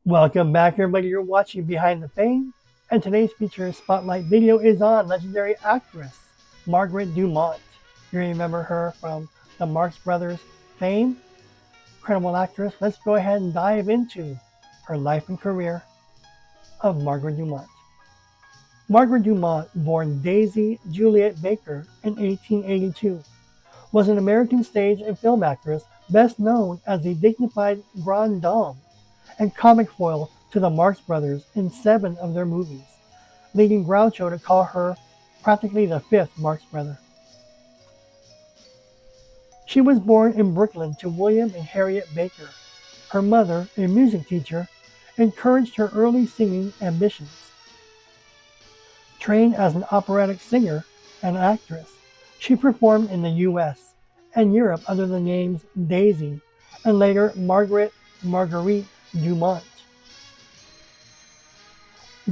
Welcome back, everybody. You're watching Behind the Fame, and today's feature spotlight video is on legendary actress Margaret Dumont. You remember her from the Marx Brothers fame? Incredible actress. Let's go ahead and dive into her life and career of Margaret Dumont. Margaret Dumont, born Daisy Juliet Baker in 1882, was an American stage and film actress best known as the dignified grande dame and comic foil to the Marx Brothers in 7 of their movies, leading Groucho to call her practically the 5th Marx brother. She was born in Brooklyn to William and Harriet Baker. Her mother, a music teacher, encouraged her early singing ambitions. Trained as an operatic singer and actress, she performed in the U.S. and Europe under the names Daisy and later Marguerite Dumont,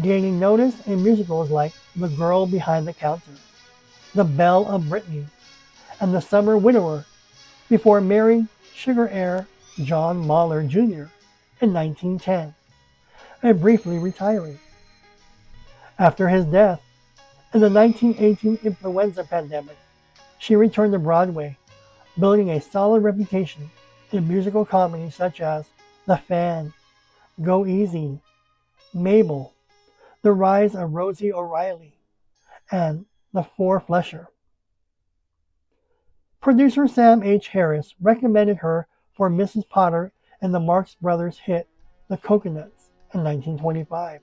gaining notice in musicals like The Girl Behind the Counter, The Belle of Brittany, and The Summer Widower, before marrying sugar heir John Mahler Jr. in 1910, and briefly retiring. After his death, in the 1918 influenza pandemic, she returned to Broadway, building a solid reputation in musical comedies such as The Fan, Go Easy, Mabel, The Rise of Rosie O'Reilly, and The Four-Flusher. Producer Sam H. Harris recommended her for Mrs. Potter in the Marx Brothers hit The Coconuts in 1925,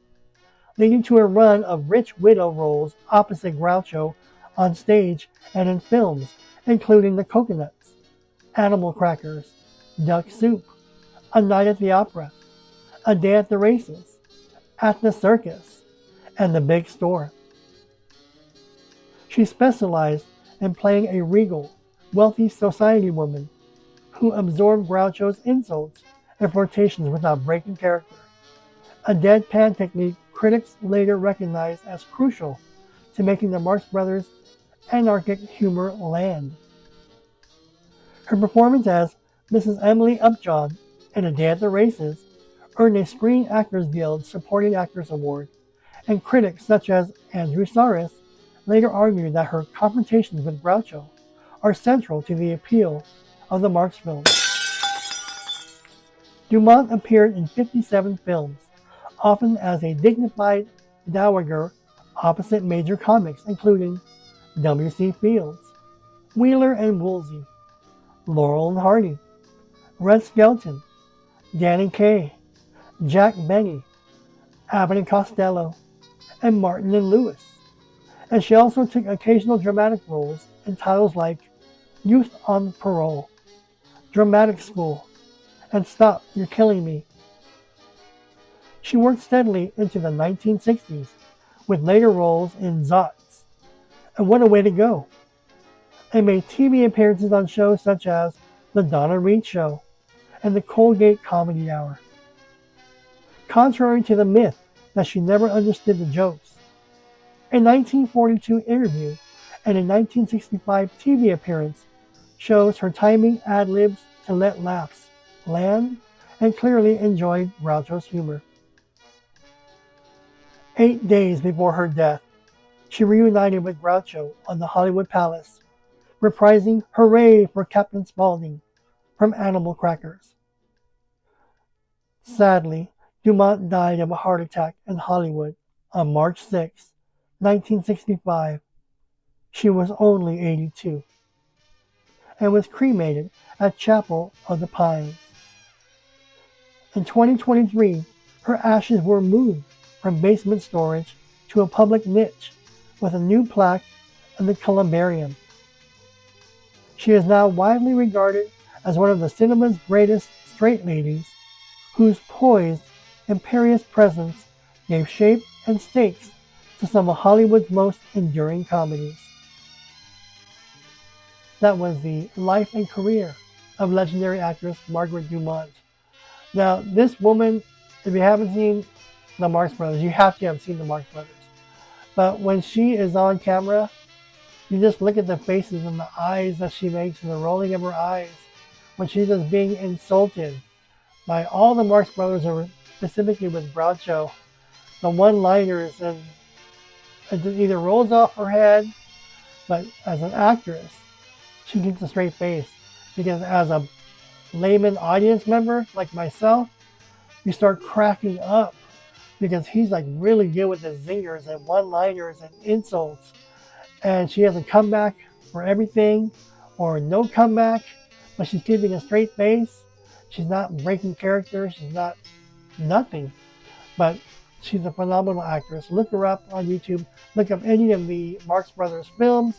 leading to a run of rich widow roles opposite Groucho on stage and in films, including The Coconuts, Animal Crackers, Duck Soup, A Night at the Opera, A Day at the Races, At the Circus, and The Big Store. She specialized in playing a regal, wealthy society woman who absorbed Groucho's insults and flirtations without breaking character, a deadpan technique critics later recognized as crucial to making the Marx Brothers' anarchic humor land. Her performance as Mrs. Emily Upjohn in A Day at the Races earned a Screen Actors Guild Supporting Actress Award, and critics such as Andrew Saris later argued that her confrontations with Groucho are central to the appeal of the Marx films. Dumont appeared in 57 films, often as a dignified dowager opposite major comics including W.C. Fields, Wheeler and Woolsey, Laurel and Hardy, Red Skelton, Danny Kaye, Jack Benny, Abbott and Costello, and Martin and Lewis. And she also took occasional dramatic roles in titles like Youth on Parole, Dramatic School, and Stop, You're Killing Me. She worked steadily into the 1960s, with later roles in Zots, and What a Way to Go, and made TV appearances on shows such as The Donna Reed Show and The Colgate Comedy Hour. Contrary to the myth that she never understood the jokes, a 1942 interview and a 1965 TV appearance shows her timing ad-libs to let laughs land and clearly enjoyed Groucho's humor. 8 days before her death, she reunited with Groucho on the Hollywood Palace, reprising Hooray for Captain Spaulding from Animal Crackers. Sadly, Dumont died of a heart attack in Hollywood on March 6, 1965. She was only 82, and was cremated at Chapel of the Pines. In 2023, her ashes were moved from basement storage to a public niche with a new plaque in the columbarium. She is now widely regarded as one of the cinema's greatest straight ladies, whose poised, imperious presence gave shape and stakes to some of Hollywood's most enduring comedies. That was the life and career of legendary actress Margaret Dumont. Now, this woman, if you haven't seen the Marx Brothers, you have to have seen the Marx Brothers. But when she is on camera, you just look at the faces and the eyes that she makes and the rolling of her eyes when she's just being insulted by all the Marx Brothers specifically with Groucho, the one-liners, and it just either rolls off her head, but as an actress, she keeps a straight face. Because as a layman audience member like myself, you start cracking up because he's like really good with the zingers and one-liners and insults. And she has a comeback for everything or no comeback, but she's keeping a straight face. She's not breaking character. She's not nothing. But she's a phenomenal actress. Look her up on YouTube. Look up any of the Marx Brothers films.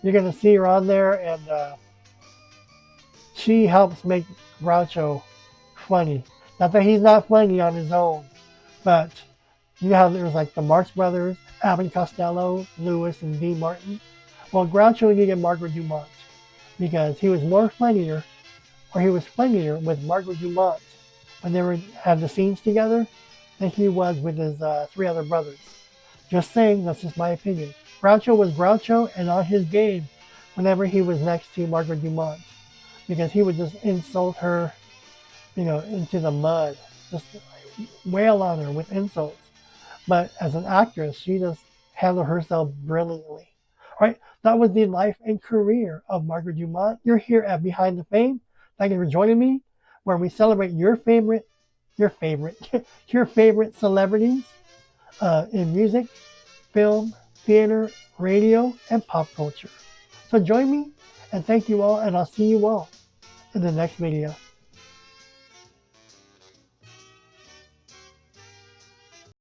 You're going to see her on there, and she helps make Groucho funny. Not that he's not funny on his own, but you know how there's like the Marx Brothers, Abbott and Costello, Lewis, and Dean Martin. Well, Groucho needed Margaret Dumont because he was more funnier, or he was funnier with Margaret Dumont when they had the scenes together than he was with his three other brothers. Just saying, that's just my opinion. Groucho was Groucho and on his game whenever he was next to Margaret Dumont, because he would just insult her, into the mud, just wail on her with insults. But as an actress, she just handled herself brilliantly. All right, that was the life and career of Margaret Dumont. You're here at Behind the Fame. Thank you for joining me, where we celebrate your favorite celebrities in music, film, theater, radio, and pop culture. So join me, and thank you all, and I'll see you all in the next video.